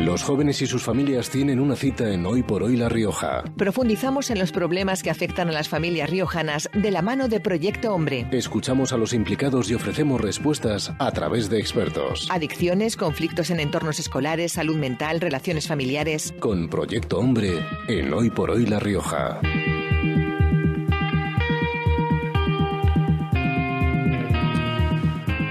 Los jóvenes y sus familias tienen una cita en Hoy por Hoy La Rioja. Profundizamos en los problemas que afectan a las familias riojanas de la mano de Proyecto Hombre. Escuchamos a los implicados y ofrecemos respuestas a través de expertos. Adicciones, conflictos en entornos escolares, salud mental, relaciones familiares. Con Proyecto Hombre en Hoy por Hoy La Rioja.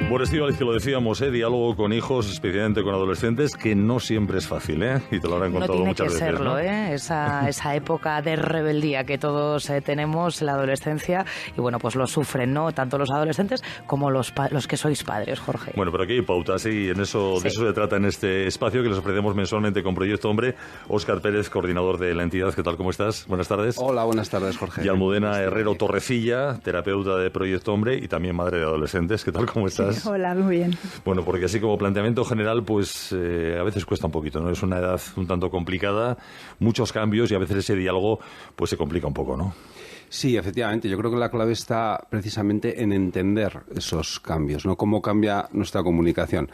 Bueno, Estíbaliz, que lo decíamos, diálogo con hijos, especialmente con adolescentes, que no siempre es fácil, y te lo habrán contado muchas veces. No tiene que serlo, ¿no? Esa época de rebeldía que todos tenemos, la adolescencia, y bueno, pues lo sufren, ¿no? Tanto los adolescentes como los que sois padres, Jorge. Bueno, pero aquí hay pautas, y de eso se trata en este espacio que les ofrecemos mensualmente con Proyecto Hombre. Óscar Pérez, coordinador de la entidad, ¿qué tal? ¿Cómo estás? Buenas tardes. Hola, buenas tardes, Jorge. Y Almudena Herrero Torrecilla, terapeuta de Proyecto Hombre y también madre de adolescentes. ¿Qué tal? ¿Cómo estás? Hola, muy bien. Bueno, porque así como planteamiento general, pues a veces cuesta un poquito, ¿no? Es una edad un tanto complicada, muchos cambios y a veces ese diálogo pues se complica un poco, ¿no? Sí, efectivamente. Yo creo que la clave está precisamente en entender esos cambios, ¿no? Cómo cambia nuestra comunicación.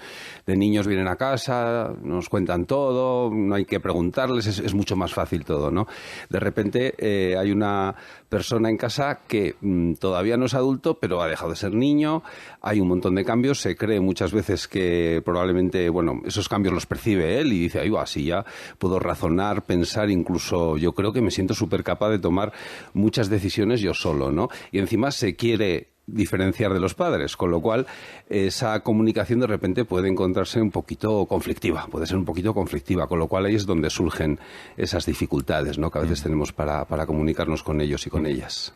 De niños vienen a casa, nos cuentan todo, no hay que preguntarles, es mucho más fácil todo, ¿no? De repente hay una persona en casa que todavía no es adulto, pero ha dejado de ser niño. Hay un montón de cambios. Se cree muchas veces que probablemente, bueno, esos cambios los percibe él y dice, ay, va, así ya puedo razonar, pensar, incluso yo creo que me siento súper capaz de tomar muchas decisiones yo solo, ¿no? Y encima se quiere diferenciar de los padres, con lo cual esa comunicación de repente puede encontrarse un poquito conflictiva, con lo cual ahí es donde surgen esas dificultades, ¿no? Que a veces tenemos para comunicarnos con ellos y con ellas.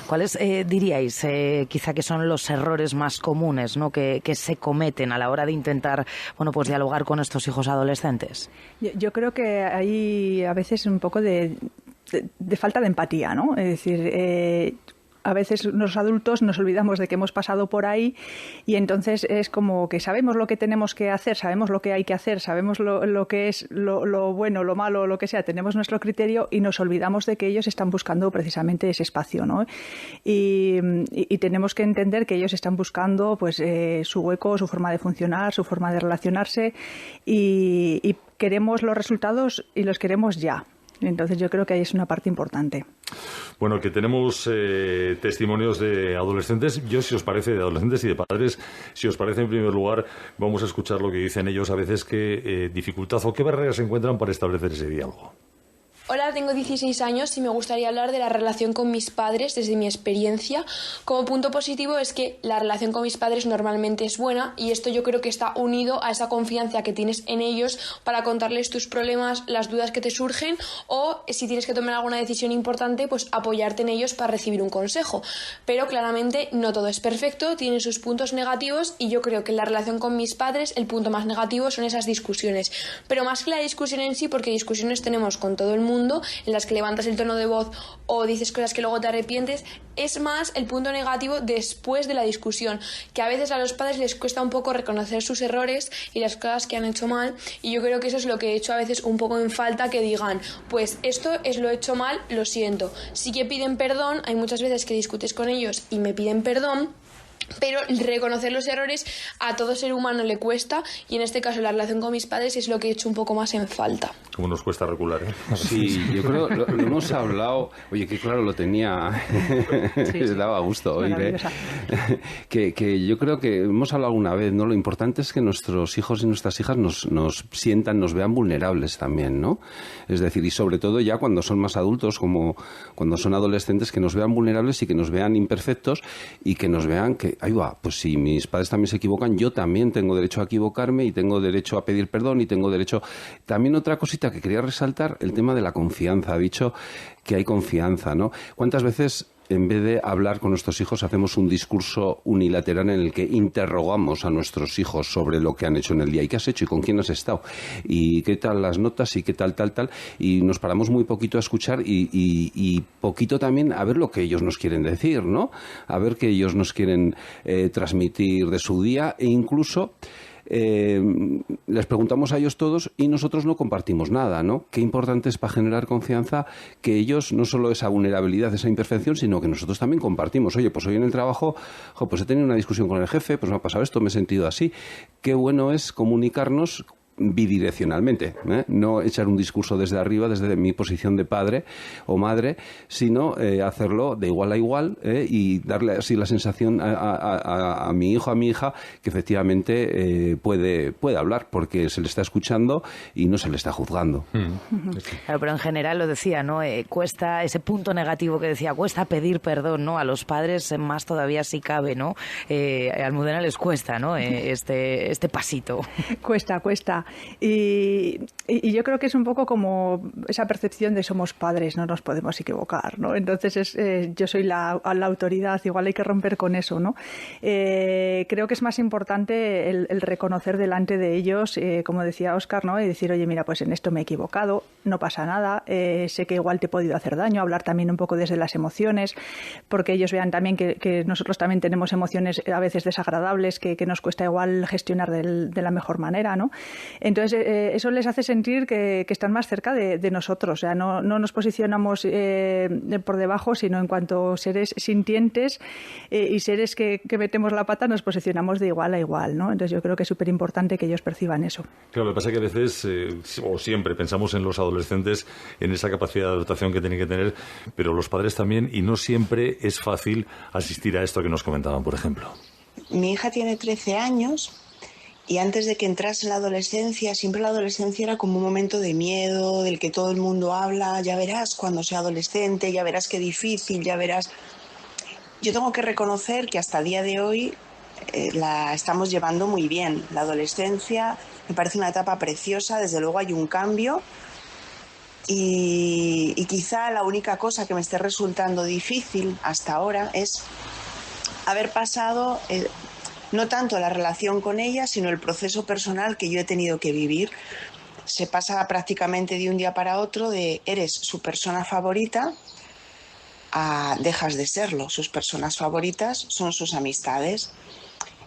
¿Cuáles diríais quizá que son los errores más comunes, ¿no? que se cometen a la hora de intentar, bueno, pues dialogar con estos hijos adolescentes? Yo creo que hay a veces un poco de falta de empatía, ¿no? Es decir, a veces los adultos nos olvidamos de que hemos pasado por ahí y entonces es como que sabemos lo que tenemos que hacer, sabemos lo que hay que hacer, sabemos lo que es lo bueno, lo malo, lo que sea, tenemos nuestro criterio y nos olvidamos de que ellos están buscando precisamente ese espacio, ¿no? Y tenemos que entender que ellos están buscando pues su hueco, su forma de funcionar, su forma de relacionarse y queremos los resultados y los queremos ya. Entonces yo creo que ahí es una parte importante. Bueno, que tenemos testimonios de adolescentes. Yo, si os parece, de adolescentes y de padres, si os parece, en primer lugar, vamos a escuchar lo que dicen ellos a veces, qué dificultad o qué barreras encuentran para establecer ese diálogo. Hola, tengo 16 años y me gustaría hablar de la relación con mis padres desde mi experiencia. Como punto positivo es que la relación con mis padres normalmente es buena y esto yo creo que está unido a esa confianza que tienes en ellos para contarles tus problemas, las dudas que te surgen o si tienes que tomar alguna decisión importante, pues apoyarte en ellos para recibir un consejo. Pero claramente no todo es perfecto, tiene sus puntos negativos y yo creo que en la relación con mis padres el punto más negativo son esas discusiones. Pero más que la discusión en sí, porque discusiones tenemos con todo el mundo, en las que levantas el tono de voz o dices cosas que luego te arrepientes, es más el punto negativo después de la discusión, que a veces a los padres les cuesta un poco reconocer sus errores y las cosas que han hecho mal, y yo creo que eso es lo que he hecho a veces un poco en falta, que digan, pues esto es lo he hecho mal, lo siento. Sí que piden perdón, hay muchas veces que discutes con ellos y me piden perdón, pero reconocer los errores a todo ser humano le cuesta y en este caso la relación con mis padres es lo que he hecho un poco más en falta. Como nos cuesta recular, Sí, yo creo lo hemos hablado, oye, que claro, lo tenía, se daba gusto oír, que yo creo que hemos hablado una vez, ¿no? Lo importante es que nuestros hijos y nuestras hijas nos sientan, nos vean vulnerables también, ¿no? Es decir, y sobre todo ya cuando son más adultos, como cuando son adolescentes, que nos vean vulnerables y que nos vean imperfectos y que nos vean que ahí va, pues si mis padres también se equivocan, yo también tengo derecho a equivocarme y tengo derecho a pedir perdón y tengo derecho... También otra cosita que quería resaltar, el tema de la confianza. Ha dicho que hay confianza, ¿no? ¿Cuántas veces en vez de hablar con nuestros hijos hacemos un discurso unilateral en el que interrogamos a nuestros hijos sobre lo que han hecho en el día? ¿Y qué has hecho? ¿Y con quién has estado? ¿Y qué tal las notas? ¿Y qué tal? Y nos paramos muy poquito a escuchar y poquito también a ver lo que ellos nos quieren decir, ¿no? A ver qué ellos nos quieren transmitir de su día e incluso... les preguntamos a ellos todos y nosotros no compartimos nada, ¿no? Qué importante es para generar confianza que ellos no solo esa vulnerabilidad, esa imperfección, sino que nosotros también compartimos. Oye, pues hoy en el trabajo, pues he tenido una discusión con el jefe, pues me ha pasado esto, me he sentido así. Qué bueno es comunicarnos bidireccionalmente, no echar un discurso desde arriba, desde mi posición de padre o madre, sino hacerlo de igual a igual y darle así la sensación a mi hijo, a mi hija, que efectivamente puede hablar porque se le está escuchando y no se le está juzgando. Claro, pero en general lo decía, ¿no? Cuesta ese punto negativo que decía, cuesta pedir perdón, ¿no? A los padres más todavía si cabe, ¿no? A Almudena les cuesta, ¿no? Este pasito. Cuesta. Y yo creo que es un poco como esa percepción de somos padres, no nos podemos equivocar, ¿no? Entonces yo soy la autoridad, igual hay que romper con eso, ¿no? Creo que es más importante el reconocer delante de ellos, como decía Óscar, ¿no? Y decir, oye, mira, pues en esto me he equivocado, no pasa nada, sé que igual te he podido hacer daño, hablar también un poco desde las emociones, porque ellos vean también que nosotros también tenemos emociones a veces desagradables que nos cuesta igual gestionar de la mejor manera, ¿no? Entonces, eso les hace sentir que están más cerca de nosotros. O sea, no nos posicionamos por debajo, sino en cuanto seres sintientes y seres que metemos la pata, nos posicionamos de igual a igual, ¿no? Entonces, yo creo que es súper importante que ellos perciban eso. Claro, lo que pasa es que a veces, o siempre, pensamos en los adolescentes, en esa capacidad de adaptación que tienen que tener, pero los padres también, y no siempre es fácil asistir a esto que nos comentaban, por ejemplo. Mi hija tiene 13 años. Y antes de que entrase en la adolescencia, siempre la adolescencia era como un momento de miedo, del que todo el mundo habla, ya verás cuando sea adolescente, ya verás qué difícil, ya verás. Yo tengo que reconocer que hasta el día de hoy la estamos llevando muy bien. La adolescencia me parece una etapa preciosa, desde luego hay un cambio y quizá la única cosa que me esté resultando difícil hasta ahora es haber pasado... no tanto la relación con ella, sino el proceso personal que yo he tenido que vivir. Se pasa prácticamente de un día para otro de eres su persona favorita a dejas de serlo. Sus personas favoritas son sus amistades.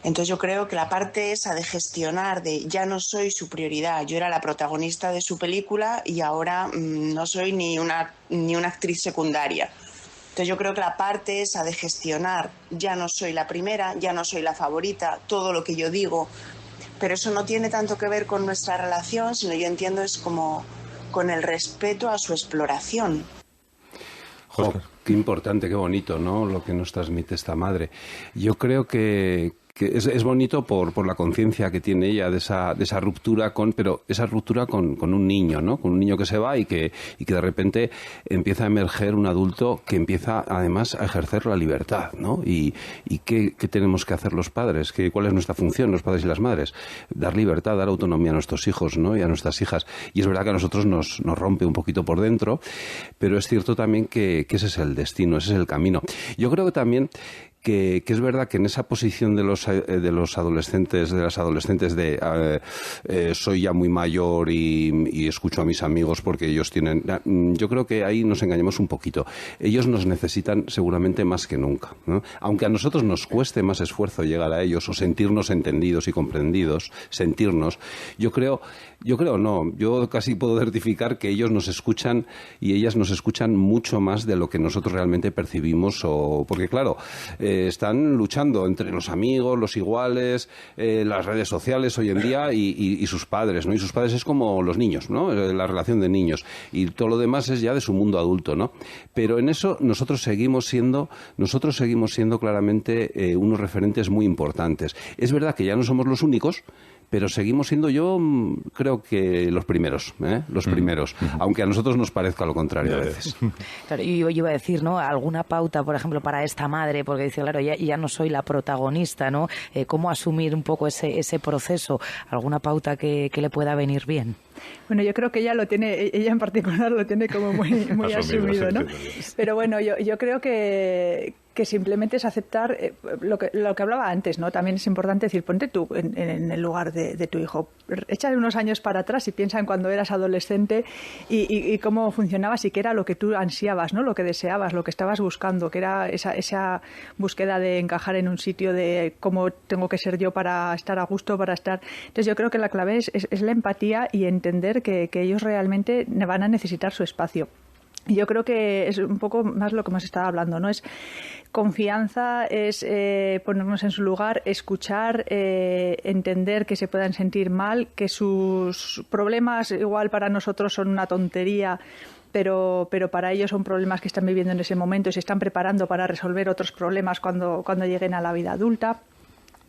Entonces yo creo que la parte esa de gestionar, de ya no soy su prioridad, yo era la protagonista de su película y ahora no soy ni una actriz secundaria. Entonces yo creo que la parte esa de gestionar, ya no soy la primera, ya no soy la favorita, todo lo que yo digo, pero eso no tiene tanto que ver con nuestra relación, sino yo entiendo es como con el respeto a su exploración. Jo, qué importante, qué bonito, ¿no? Lo que nos transmite esta madre. Yo creo que es bonito por la conciencia que tiene ella de esa ruptura pero esa ruptura con un niño, ¿no? Con un niño que se va y que de repente empieza a emerger un adulto que empieza además a ejercer la libertad, ¿no? Y ¿qué tenemos que hacer los padres? ¿Cuál es nuestra función, los padres y las madres? Dar libertad, dar autonomía a nuestros hijos, ¿no? Y a nuestras hijas. Y es verdad que a nosotros nos rompe un poquito por dentro, pero es cierto también que ese es el destino, ese es el camino. Yo creo que también que es verdad que en esa posición de los adolescentes, de las adolescentes soy ya muy mayor y escucho a mis amigos porque ellos tienen... Yo creo que ahí nos engañamos un poquito. Ellos nos necesitan seguramente más que nunca, ¿no? Aunque a nosotros nos cueste más esfuerzo llegar a ellos o sentirnos entendidos y comprendidos, yo casi puedo certificar que ellos nos escuchan y ellas nos escuchan mucho más de lo que nosotros realmente percibimos, porque claro, están luchando entre los amigos, los iguales, las redes sociales hoy en día y sus padres, ¿no? Y sus padres es como los niños, ¿no? La relación de niños. Y todo lo demás es ya de su mundo adulto, ¿no? Pero en eso nosotros seguimos siendo claramente unos referentes muy importantes. Es verdad que ya no somos los únicos, pero seguimos siendo, yo creo que los primeros, aunque a nosotros nos parezca lo contrario a veces. Claro, y yo iba a decir, ¿no? Alguna pauta, por ejemplo, para esta madre, porque dice, claro, ya no soy la protagonista, ¿no? ¿Cómo asumir un poco ese proceso? ¿Alguna pauta que le pueda venir bien? Bueno, yo creo que ella en particular lo tiene como muy asumido, ¿no? Pero bueno, yo creo que simplemente es aceptar lo que hablaba antes, ¿no? También es importante decir, ponte tú en el lugar de tu hijo. Échale unos años para atrás y piensa en cuando eras adolescente y cómo funcionabas y qué era lo que tú ansiabas, ¿no? Lo que deseabas, lo que estabas buscando, que era esa búsqueda de encajar en un sitio, de cómo tengo que ser yo para estar a gusto, para estar... Entonces yo creo que la clave es la empatía y entender que ellos realmente van a necesitar su espacio. Yo creo que es un poco más lo que hemos estado hablando, ¿no? Es confianza, es ponernos en su lugar, escuchar, entender que se puedan sentir mal, que sus problemas igual para nosotros son una tontería, pero para ellos son problemas que están viviendo en ese momento y se están preparando para resolver otros problemas cuando lleguen a la vida adulta.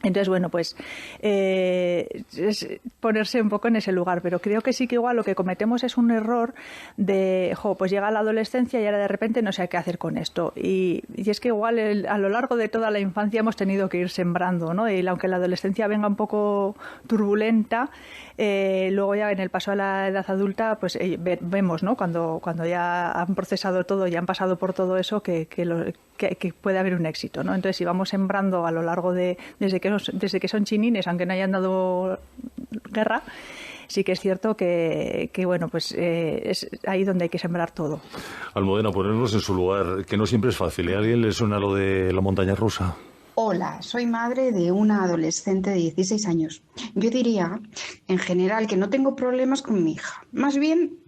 Entonces, bueno, pues es ponerse un poco en ese lugar, pero creo que sí que igual lo que cometemos es un error de, pues llega la adolescencia y ahora de repente no sé qué hacer con esto. Y es que igual a lo largo de toda la infancia hemos tenido que ir sembrando, ¿no? Y aunque la adolescencia venga un poco turbulenta, luego ya en el paso a la edad adulta, pues vemos, ¿no? Cuando ya han procesado todo y han pasado por todo eso, que puede haber un éxito, ¿no? Entonces, si vamos sembrando a lo largo desde que son chinines, aunque no hayan dado guerra, sí que es cierto que bueno, pues es ahí donde hay que sembrar todo. Almudena, ponernos en su lugar, que no siempre es fácil. ¿A alguien le suena lo de la montaña rusa? Hola, soy madre de una adolescente de 16 años. Yo diría, en general, que no tengo problemas con mi hija. Más bien,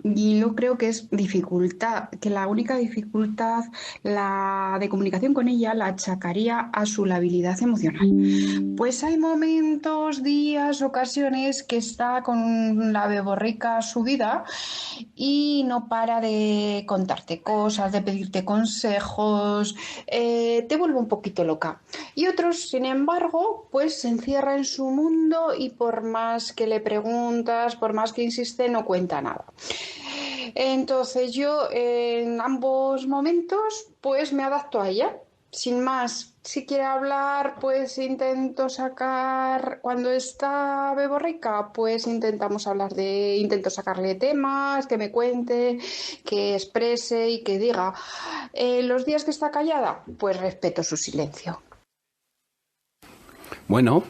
y yo creo que es dificultad, que la única dificultad la de comunicación con ella la achacaría a su labilidad emocional. Pues hay momentos, días, ocasiones que está con la beborrica subida y no para de contarte cosas, de pedirte consejos, te vuelve un poquito loca. Y otros, sin embargo, pues se encierra en su mundo y por más que le preguntas, por más que insiste, no cuenta nada. Entonces yo en ambos momentos pues me adapto a ella, sin más. Si quiere hablar pues intento sacar, cuando está beborrica pues intento sacarle temas, que me cuente, que exprese y que diga. Los días que está callada pues respeto su silencio. Bueno,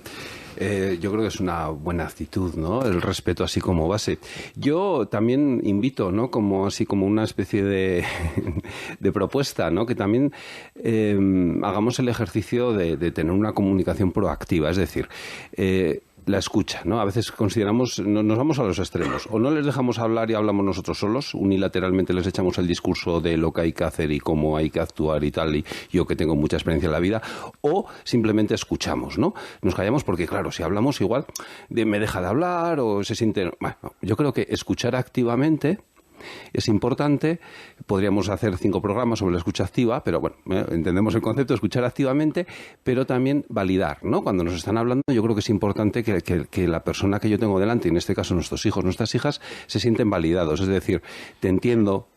yo creo que es una buena actitud, ¿no? El respeto así como base. Yo también invito, ¿no? Como una especie de propuesta, ¿no? Que también hagamos el ejercicio de tener una comunicación proactiva, es decir, la escucha, ¿no? A veces consideramos, nos vamos a los extremos, o no les dejamos hablar y hablamos nosotros solos, unilateralmente les echamos el discurso de lo que hay que hacer y cómo hay que actuar y tal, y yo que tengo mucha experiencia en la vida, o simplemente escuchamos, ¿no? Nos callamos porque, claro, si hablamos igual me deja de hablar o se siente... Bueno, yo creo que escuchar activamente es importante. Podríamos hacer 5 programas sobre la escucha activa, pero bueno, entendemos el concepto de escuchar activamente, pero también validar, ¿no? Cuando nos están hablando, yo creo que es importante que la persona que yo tengo delante, en este caso nuestros hijos, nuestras hijas, se sienten validados. Es decir, te entiendo,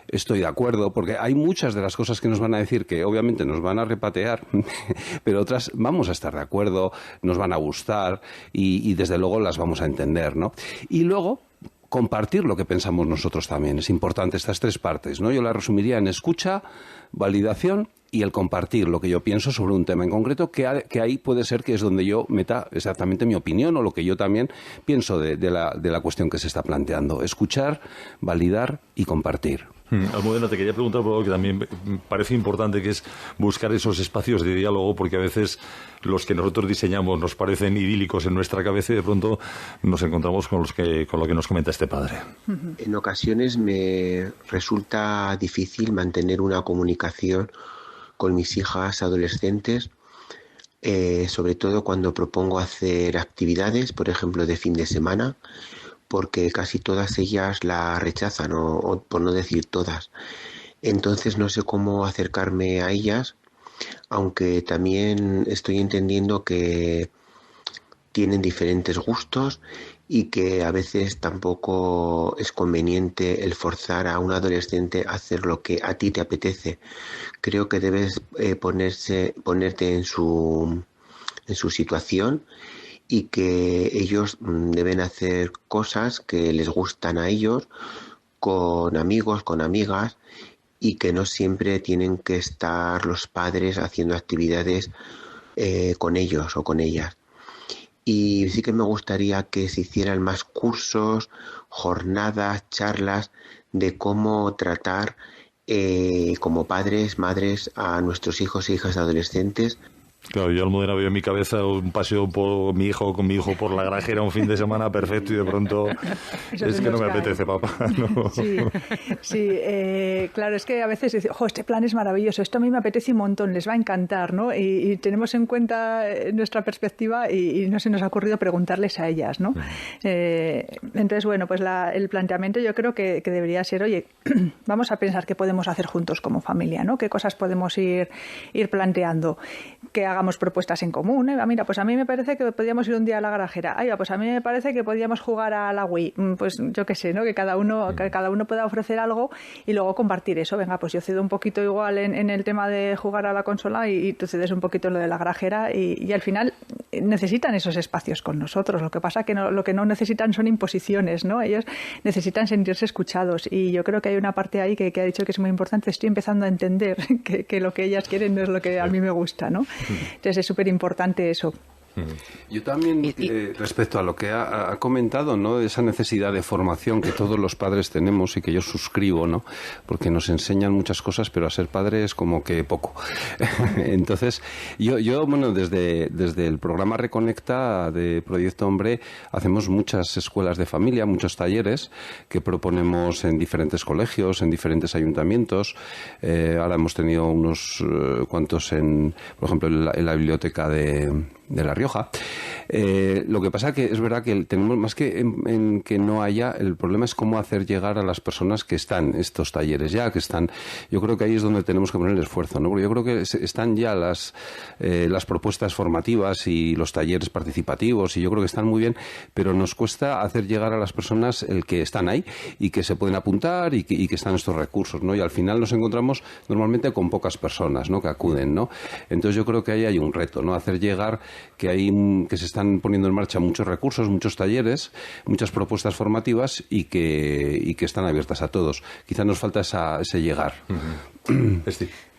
estoy de acuerdo, porque hay muchas de las cosas que nos van a decir que obviamente nos van a repatear, pero otras vamos a estar de acuerdo, nos van a gustar y desde luego las vamos a entender, ¿no? Y luego compartir lo que pensamos nosotros también. Es importante estas 3 partes, ¿no? Yo la resumiría en escucha, validación y el compartir lo que yo pienso sobre un tema en concreto, que ahí puede ser que es donde yo meta exactamente mi opinión o lo que yo también pienso de la cuestión que se está planteando. Escuchar, validar y compartir. Almudena, te quería preguntar por algo que también parece importante, que es buscar esos espacios de diálogo, porque a veces los que nosotros diseñamos nos parecen idílicos en nuestra cabeza y de pronto nos encontramos con lo que nos comenta este padre. En ocasiones me resulta difícil mantener una comunicación con mis hijas adolescentes, sobre todo cuando propongo hacer actividades, por ejemplo, de fin de semana, porque casi todas ellas la rechazan, o por no decir todas. Entonces no sé cómo acercarme a ellas, aunque también estoy entendiendo que tienen diferentes gustos y que a veces tampoco es conveniente el forzar a un adolescente a hacer lo que a ti te apetece. Creo que debes ponerte en su situación y que ellos deben hacer cosas que les gustan a ellos, con amigos, con amigas, y que no siempre tienen que estar los padres haciendo actividades con ellos o con ellas. Y sí que me gustaría que se hicieran más cursos, jornadas, charlas de cómo tratar como padres, madres a nuestros hijos e hijas adolescentes. Claro, yo Almudena veo en mi cabeza un paseo con mi hijo por la granjera un fin de semana perfecto y de pronto es que no me apetece, papá. No. Sí, claro, es que a veces dices, este plan es maravilloso, esto a mí me apetece un montón, les va a encantar, ¿no? Y tenemos en cuenta nuestra perspectiva y no se nos ha ocurrido preguntarles a ellas, ¿no? Entonces, bueno, pues el planteamiento yo creo que debería ser, oye, vamos a pensar qué podemos hacer juntos como familia, ¿no? Qué cosas podemos ir planteando, que hagamos propuestas en común. Mira, pues a mí me parece que podríamos ir un día a la garajera. Pues a mí me parece que podríamos jugar a la Wii. Pues yo qué sé, ¿no? Que cada uno pueda ofrecer algo y luego compartir eso. Venga, pues yo cedo un poquito igual en el tema de jugar a la consola y tú cedes un poquito en lo de la garajera y al final necesitan esos espacios con nosotros. Lo que pasa que lo que no necesitan son imposiciones, ¿no? Ellos necesitan sentirse escuchados y yo creo que hay una parte ahí que ha dicho que es muy importante. Estoy empezando a entender que lo que ellas quieren no es lo que a mí me gusta, ¿no? Entonces es súper importante eso. Yo también, respecto a lo que ha comentado, ¿no? De esa necesidad de formación que todos los padres tenemos y que yo suscribo, ¿no? Porque nos enseñan muchas cosas, pero a ser padre es como que poco. Entonces, yo bueno, desde el programa Reconecta de Proyecto Hombre hacemos muchas escuelas de familia, muchos talleres que proponemos en diferentes colegios, en diferentes ayuntamientos. Ahora hemos tenido unos cuantos por ejemplo, en la biblioteca de La Rioja. Lo que pasa que es verdad que tenemos más que en que no haya, el problema es cómo hacer llegar a las personas que están estos talleres ya, que están, yo creo que ahí es donde tenemos que poner el esfuerzo, ¿no? Porque yo creo que están ya las propuestas formativas y los talleres participativos y yo creo que están muy bien, pero nos cuesta hacer llegar a las personas el que están ahí y que se pueden apuntar y que están estos recursos, ¿no? Y al final nos encontramos normalmente con pocas personas, ¿no? Que acuden, ¿no? Entonces yo creo que ahí hay un reto, ¿no? Hacer llegar que se están poniendo en marcha muchos recursos, muchos talleres, muchas propuestas formativas y que están abiertas a todos. Quizá nos falta ese llegar.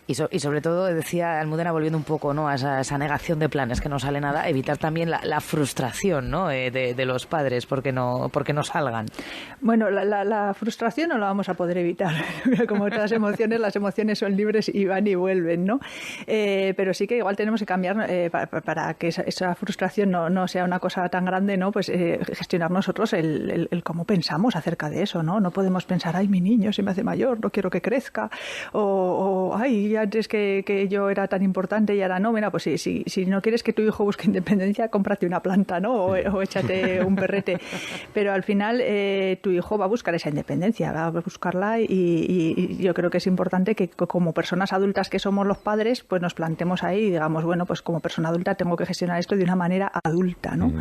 Y sobre todo, decía Almudena, volviendo un poco, ¿no? a esa negación de planes que no sale nada, evitar también la frustración, ¿no? de los padres porque no salgan. Bueno, la frustración no la vamos a poder evitar. Como todas emociones, las emociones son libres y van y vuelven, ¿no? Pero sí que igual tenemos que cambiar para que esa frustración no sea una cosa tan grande, ¿no? Pues gestionar nosotros el cómo pensamos acerca de eso, ¿no? No podemos pensar, ay, mi niño se me hace mayor, no quiero que crezca, o ay, antes que yo era tan importante y ahora no. Mira, pues si no quieres que tu hijo busque independencia, cómprate una planta, ¿no? O échate un perrete. Pero al final tu hijo va a buscar esa independencia, va a buscarla y yo creo que es importante que como personas adultas que somos los padres, pues nos plantemos ahí y digamos, bueno, pues como persona adulta tengo que gestionar esto de una manera adulta, ¿no?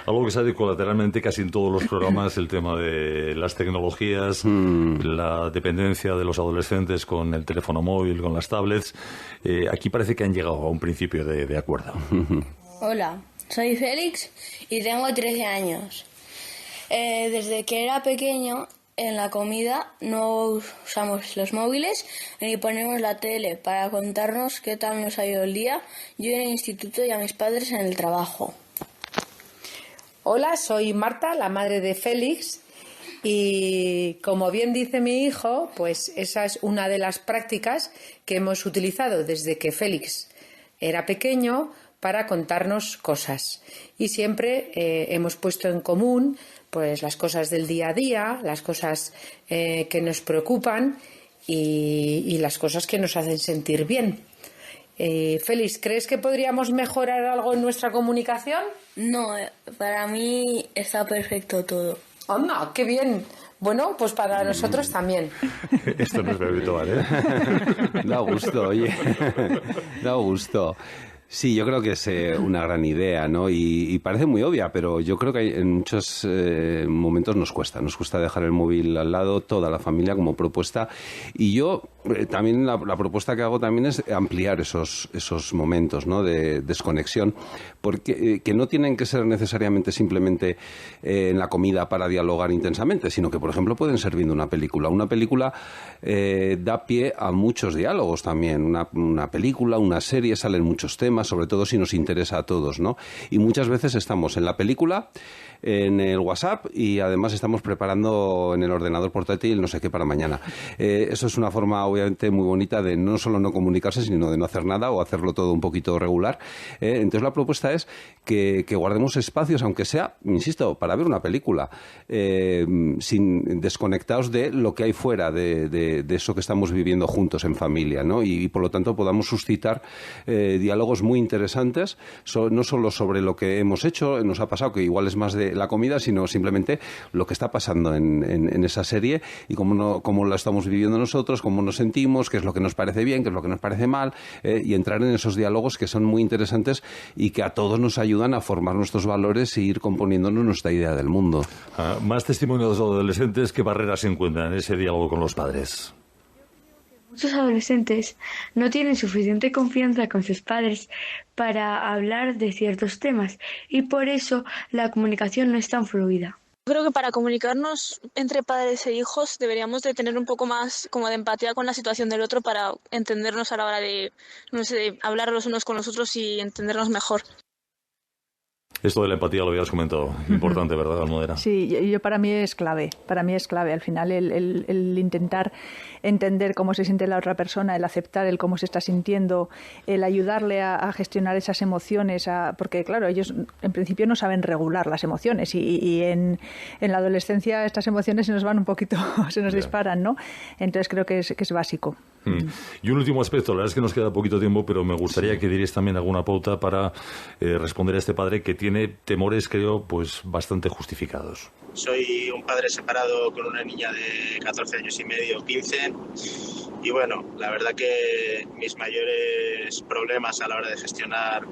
Algo que sale colateralmente casi en todos los programas, el tema de las tecnologías, la dependencia de los adolescentes con el teléfono móvil, con las tablets. Aquí parece que han llegado a un principio de acuerdo. Hola, soy Félix y tengo 13 años. Desde que era pequeño, en la comida no usamos los móviles ni ponemos la tele para contarnos qué tal nos ha ido el día, yo en el instituto y a mis padres en el trabajo. Hola, soy Marta, la madre de Félix. Y como bien dice mi hijo, pues esa es una de las prácticas que hemos utilizado desde que Félix era pequeño para contarnos cosas. Y siempre hemos puesto en común pues las cosas del día a día, las cosas que nos preocupan y las cosas que nos hacen sentir bien. Félix, ¿crees que podríamos mejorar algo en nuestra comunicación? No, para mí está perfecto todo. ¡Anda, qué bien! Bueno, pues para nosotros también. Esto no es habitual, ¿eh? Da gusto, oye. Da gusto. Sí, yo creo que es una gran idea, ¿no? Y parece muy obvia, pero yo creo que en muchos momentos nos cuesta dejar el móvil al lado, toda la familia como propuesta. Y yo también la propuesta que hago también es ampliar esos momentos, ¿no? De desconexión, porque que no tienen que ser necesariamente simplemente en la comida para dialogar intensamente, sino que, por ejemplo, pueden ser viendo una película. Una película da pie a muchos diálogos también. Una película, una serie, salen muchos temas, sobre todo si nos interesa a todos, ¿no? Y muchas veces estamos en la película, en el WhatsApp y además estamos preparando en el ordenador portátil no sé qué para mañana. Eso es una forma, obviamente, obviamente muy bonita de no solo no comunicarse, sino de no hacer nada o hacerlo todo un poquito regular. Entonces la propuesta es que guardemos espacios, aunque sea, insisto, para ver una película, sin desconectados de lo que hay fuera de eso que estamos viviendo juntos en familia, ¿no? Y por lo tanto podamos suscitar diálogos muy interesantes, no solo sobre lo que hemos hecho, nos ha pasado, que igual es más de la comida, sino simplemente lo que está pasando en esa serie y cómo la estamos viviendo nosotros, cómo nos sentimos, qué es lo que nos parece bien, qué es lo que nos parece mal, y entrar en esos diálogos que son muy interesantes y que a todos nos ayudan a formar nuestros valores e ir componiéndonos nuestra idea del mundo. Más testimonios de adolescentes, ¿qué barreras se encuentran en ese diálogo con los padres? Muchos adolescentes no tienen suficiente confianza con sus padres para hablar de ciertos temas y por eso la comunicación no es tan fluida. Creo que para comunicarnos entre padres e hijos deberíamos de tener un poco más como de empatía con la situación del otro para entendernos a la hora de, no sé, de hablar los unos con los otros y entendernos mejor. Esto de la empatía lo habías comentado, importante, ¿verdad, Almudena? Sí, yo para mí es clave. Al final el intentar entender cómo se siente la otra persona, el aceptar el cómo se está sintiendo, el ayudarle a gestionar esas emociones, porque claro, ellos en principio no saben regular las emociones y en la adolescencia estas emociones se nos van un poquito, se nos disparan, ¿no? Entonces creo que es básico. Y un último aspecto, la verdad es que nos queda poquito tiempo, pero me gustaría que dierais también alguna pauta para responder a este padre que tiene temores, creo, pues bastante justificados. Soy un padre separado con una niña de 14 años y medio, 15, y bueno, la verdad que mis mayores problemas a la hora de gestionar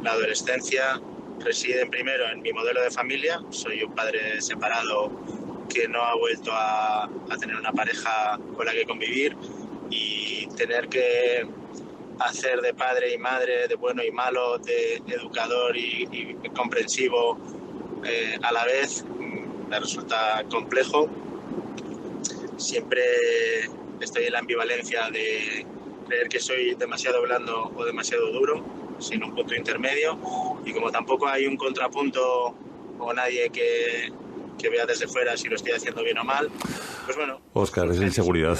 la adolescencia residen primero en mi modelo de familia. Soy un padre separado que no ha vuelto a tener una pareja con la que convivir, y tener que hacer de padre y madre, de bueno y malo, de educador y comprensivo a la vez, me resulta complejo. Siempre estoy en la ambivalencia de creer que soy demasiado blando o demasiado duro, sin un punto intermedio, y como tampoco hay un contrapunto o nadie que vea desde fuera si lo estoy haciendo bien o mal, pues bueno. Óscar, es inseguridad.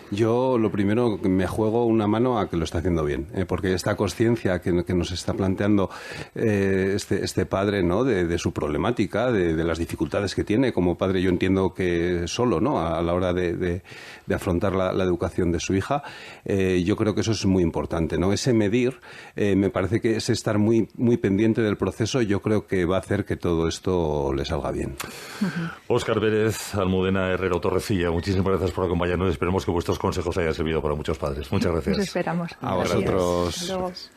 Yo lo primero me juego una mano a que lo está haciendo bien, porque esta conciencia que nos está planteando este padre, ¿no? de su problemática, de las dificultades que tiene como padre, yo entiendo que solo, ¿no? a la hora de afrontar la educación de su hija, yo creo que eso es muy importante, ¿no? Ese medir, me parece que ese estar muy, muy pendiente del proceso, yo creo que va a hacer que todo esto le salga bien. Óscar Pérez, Almudena Herrero Torrecilla, muchísimas gracias por acompañarnos. Esperemos que vuestros consejos hayan servido para muchos padres. Muchas gracias. Nos esperamos. A vosotros.